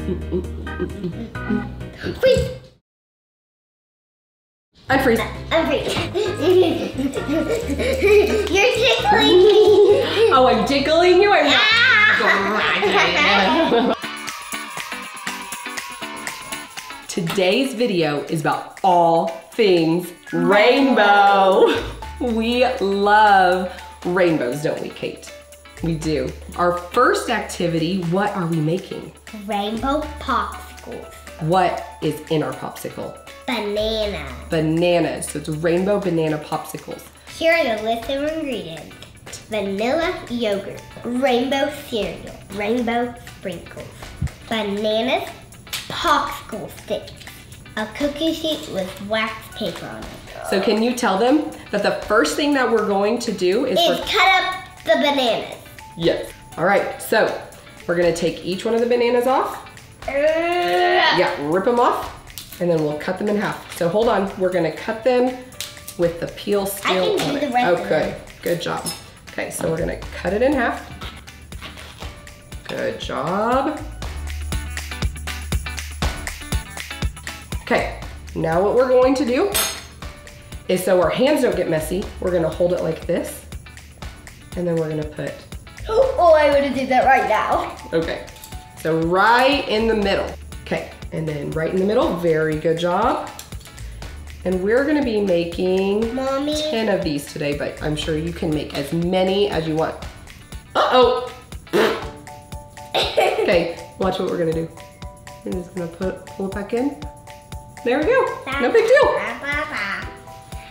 Freeze! Unfreeze. Unfreeze. You're tickling me. Oh, I'm tickling you? I'm not. Today's video is about all things rainbow. We love rainbows, don't we, Kate? We do. Our first activity, what are we making? Rainbow popsicles. What is in our popsicle? Banana. Bananas. So it's rainbow banana popsicles. Here are the list of ingredients. Vanilla yogurt, rainbow cereal, rainbow sprinkles, bananas, popsicle sticks, a cookie sheet with wax paper on it. So can you tell them that the first thing that we're going to do is cut up the bananas. Yes. All right, so we're gonna take each one of the bananas off. Yeah, rip them off, and then we'll cut them in half. So hold on, we're gonna cut them with the peel still on it. I can do the rest of them. Okay, good job. Okay, so we're gonna cut it in half. Good job. Okay, now what we're going to do is, so our hands don't get messy, we're gonna hold it like this, and then we're gonna put... Oh, I would have did that right now. Okay, so right in the middle. Okay, and then right in the middle, very good job. And we're gonna be making Mommy. 10 of these today, but I'm sure you can make as many as you want. Uh-oh. Okay, watch what we're gonna do. We're just gonna pull it back in. There we go, no big deal.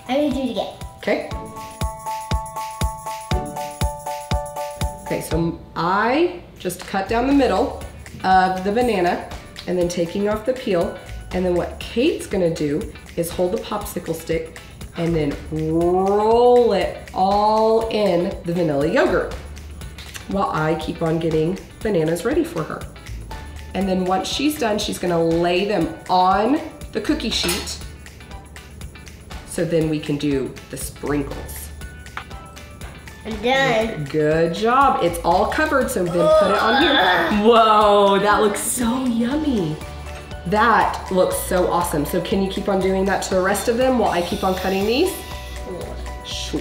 I'm gonna do it again. Okay. Okay, so I just cut down the middle of the banana and then taking off the peel. And then what Kate's gonna do is hold the popsicle stick and then roll it all in the vanilla yogurt while I keep on getting bananas ready for her. And then once she's done, she's gonna lay them on the cookie sheet so then we can do the sprinkles. I'm done. Good job. It's all covered, so then put it on here. Whoa, that looks so yummy. That looks so awesome. So can you keep on doing that to the rest of them while I keep on cutting these? Sure.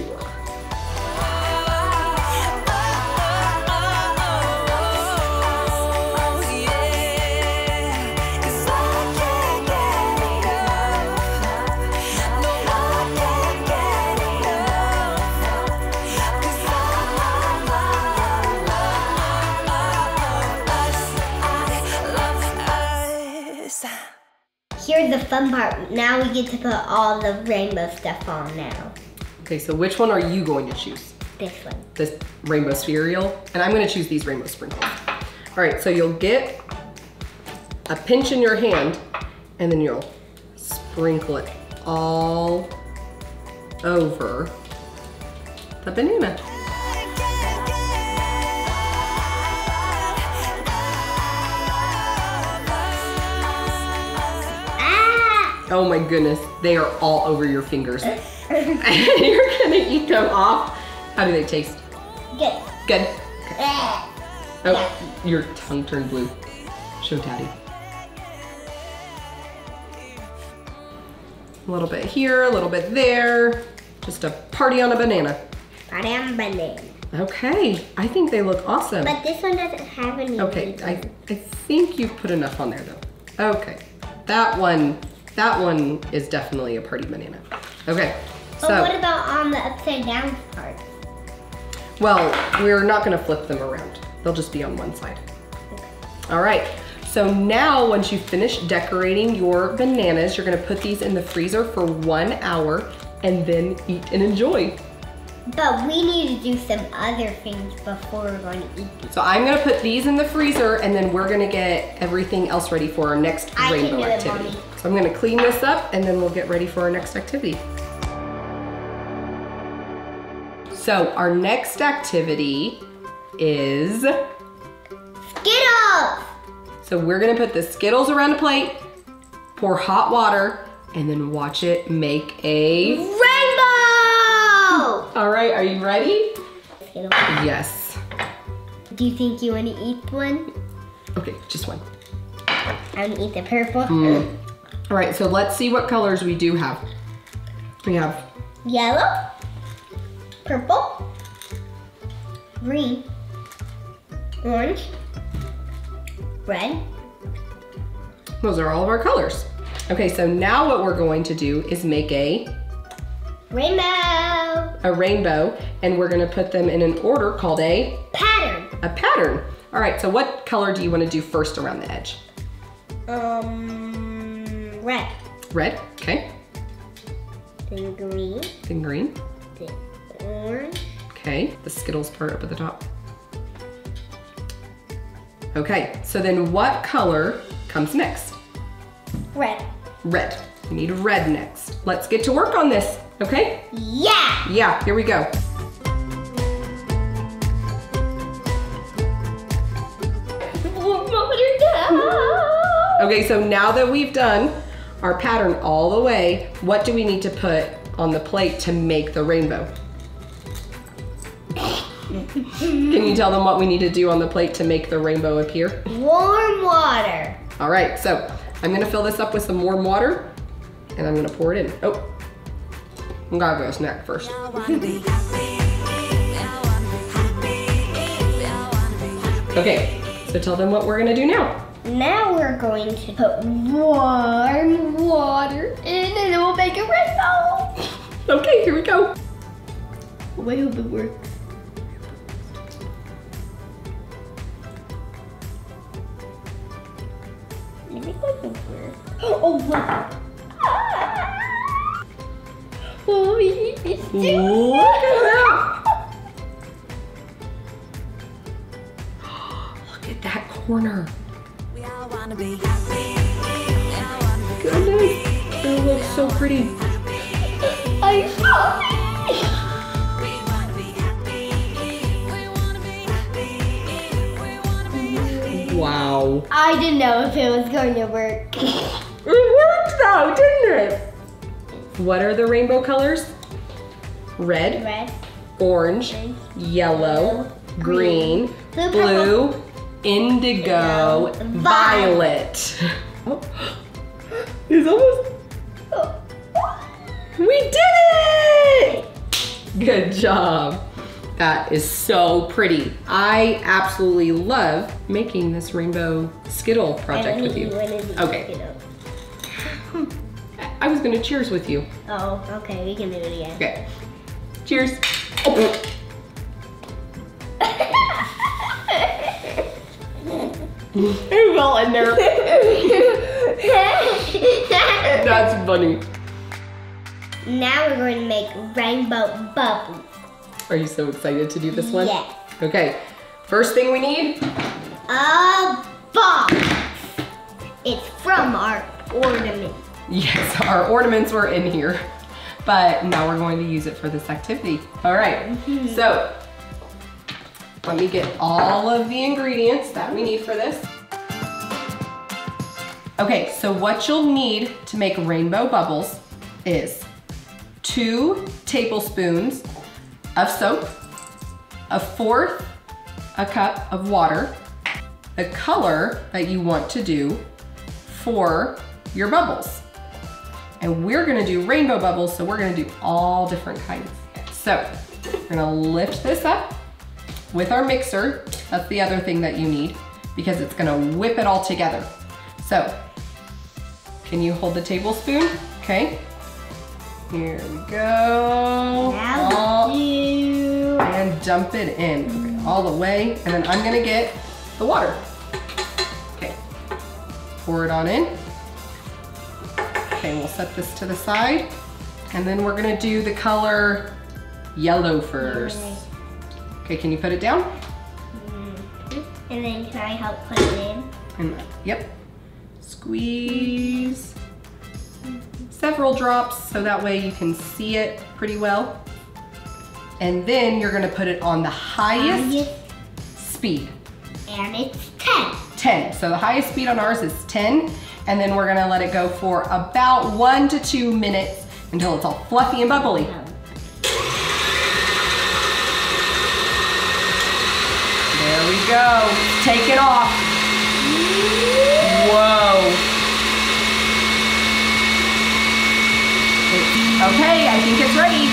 Here's the fun part. Now we get to put all the rainbow stuff on now. Okay, so which one are you going to choose? This one. This rainbow cereal, and I'm gonna choose these rainbow sprinkles. All right, so you'll get a pinch in your hand, and then you'll sprinkle it all over the banana. Oh my goodness, they are all over your fingers. You're gonna eat them off. How do they taste? Good. Good. Okay. Oh, your tongue turned blue. Show Daddy. A little bit here, a little bit there. Just a party on a banana. Party on a banana. Okay, I think they look awesome. But this one doesn't have any. Okay, I think you've put enough on there though. Okay, that one is definitely a party banana. Okay, but so. What about on the upside down part? Well, we're not gonna flip them around. They'll just be on one side. Okay. All right, so now once you finish decorating your bananas, you're gonna put these in the freezer for 1 hour and then eat and enjoy. But we need to do some other things before we're going to eat these. So I'm gonna put these in the freezer and then we're gonna get everything else ready for our next rainbow activity. Mommy. So I'm gonna clean this up and then we'll get ready for our next activity. So our next activity is Skittles! So we're gonna put the Skittles around a plate, pour hot water, and then watch it make a rainbow! All right, are you ready? Skittles. Yes. Do you think you want to eat one? Okay, just one. I'm gonna eat the purple. All right, so let's see what colors we do have. We have Yellow, purple, green, orange, red. Those are all of our colors. Okay, so now what we're going to do is make a rainbow, and we're gonna put them in an order called a pattern. A pattern. All right, so what color do you want to do first around the edge? Red. Red, okay. Then green. Then green. Then orange. Okay, the Skittles part up at the top. Okay, so then what color comes next? Red. Red. We need red next. Let's get to work on this, okay? Yeah! Yeah, here we go. Okay, so now that we've done our pattern all the way, what do we need to put on the plate to make the rainbow? Can you tell them what we need to do on the plate to make the rainbow appear? Warm water. All right, so I'm gonna fill this up with some warm water and I'm gonna pour it in. Oh, I gotta go snack first. Okay, so tell them what we're gonna do now. Now we're going to put warm water in and it will make a rainbow. Okay, here we go. Oh, I hope it works. Maybe it doesn't work. Oh, look. Oh, it's doing Look at that. Look at that corner. Goodness, it looks so pretty. I Wow. I didn't know if it was going to work. It worked though, didn't it? What are the rainbow colors? Red, orange, yellow, green, blue, indigo, violet. Oh. It's almost... We did it! Good job. That is so pretty. I absolutely love making this rainbow Skittle project with you. Okay. I was gonna cheers with you. Oh, okay, we can do it again. Okay. Cheers. Oh. It fell in there. That's funny. Now we're going to make rainbow bubbles. Are you so excited to do this one? Yes. Okay. First thing we need? A box. It's from our ornament. Yes, our ornaments were in here, but now we're going to use it for this activity. All right, so let me get all of the ingredients that we need for this. Okay, so what you'll need to make rainbow bubbles is 2 tablespoons of soap, 1/4 a cup of water, the color that you want to do for your bubbles. And we're gonna do rainbow bubbles, so we're gonna do all different kinds. So we're gonna lift this up with our mixer. That's the other thing that you need because it's gonna whip it all together. So can you hold the tablespoon? Okay. Here we go. Now and dump it in. Okay, all the way. And then I'm gonna get the water. Okay. Pour it on in. Okay, we'll set this to the side. And then we're gonna do the color yellow first. Okay, can you put it down? And then can I help put it in? And, yep. Squeeze several drops so that way you can see it pretty well. And then you're gonna put it on the highest speed. And it's 10. 10. So the highest speed on ours is 10. And then we're gonna let it go for about 1 to 2 minutes until it's all fluffy and bubbly. There we go. Take it off. Whoa. think it's ready.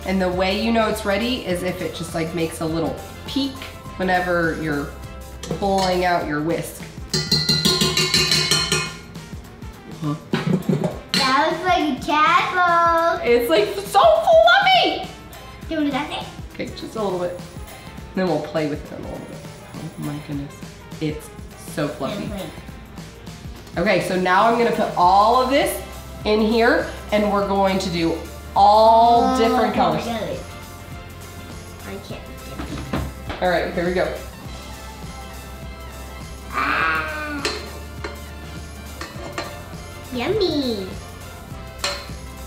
And the way you know it's ready is if it just like makes a little peak whenever you're pulling out your whisk. That looks like a castle. It's like so fluffy. Do you want to do that thing? Okay, just a little bit. Then we'll play with it a little bit. Oh my goodness. It's so fluffy. Okay, so now I'm gonna put all of this in here and we're going to do all different colors. I can't do it. All right, here we go. Ah. Yummy.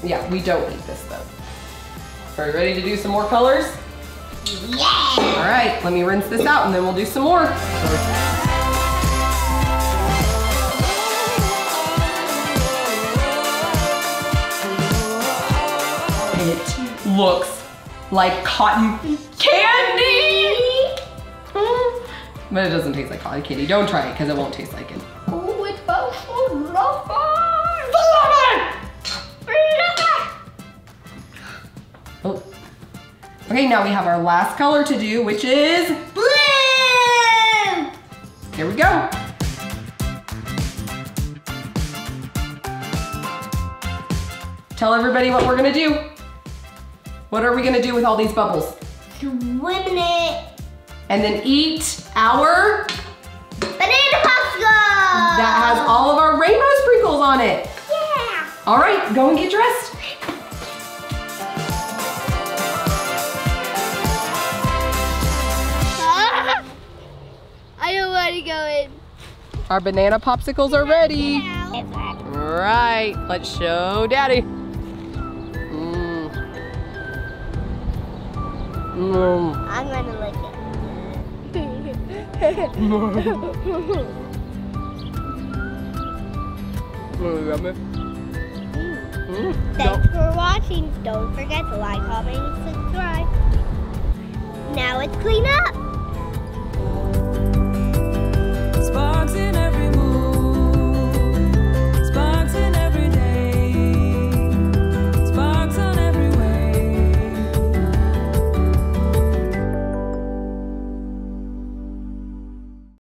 Yeah, we don't eat this though. Are you ready to do some more colors? Yeah. All right, let me rinse this out and then we'll do some more. It looks like cotton candy. But it doesn't taste like cotton candy. Don't try it because it won't taste like it. Oh, it smells so lovely. Oh. Okay, now we have our last color to do, which is Blue. here we go. Tell everybody what we're gonna do. What are we gonna do with all these bubbles? Swim in it. And then eat our Banana popsicle. that has all of our rainbow sprinkles on it. Yeah. All right, go and get dressed. I don't want to go in. Our banana popsicles are ready. All right, let's show Daddy. I'm gonna lick it. Thanks for watching. Don't forget to like, comment, and subscribe. Now let's clean up. Sparks in every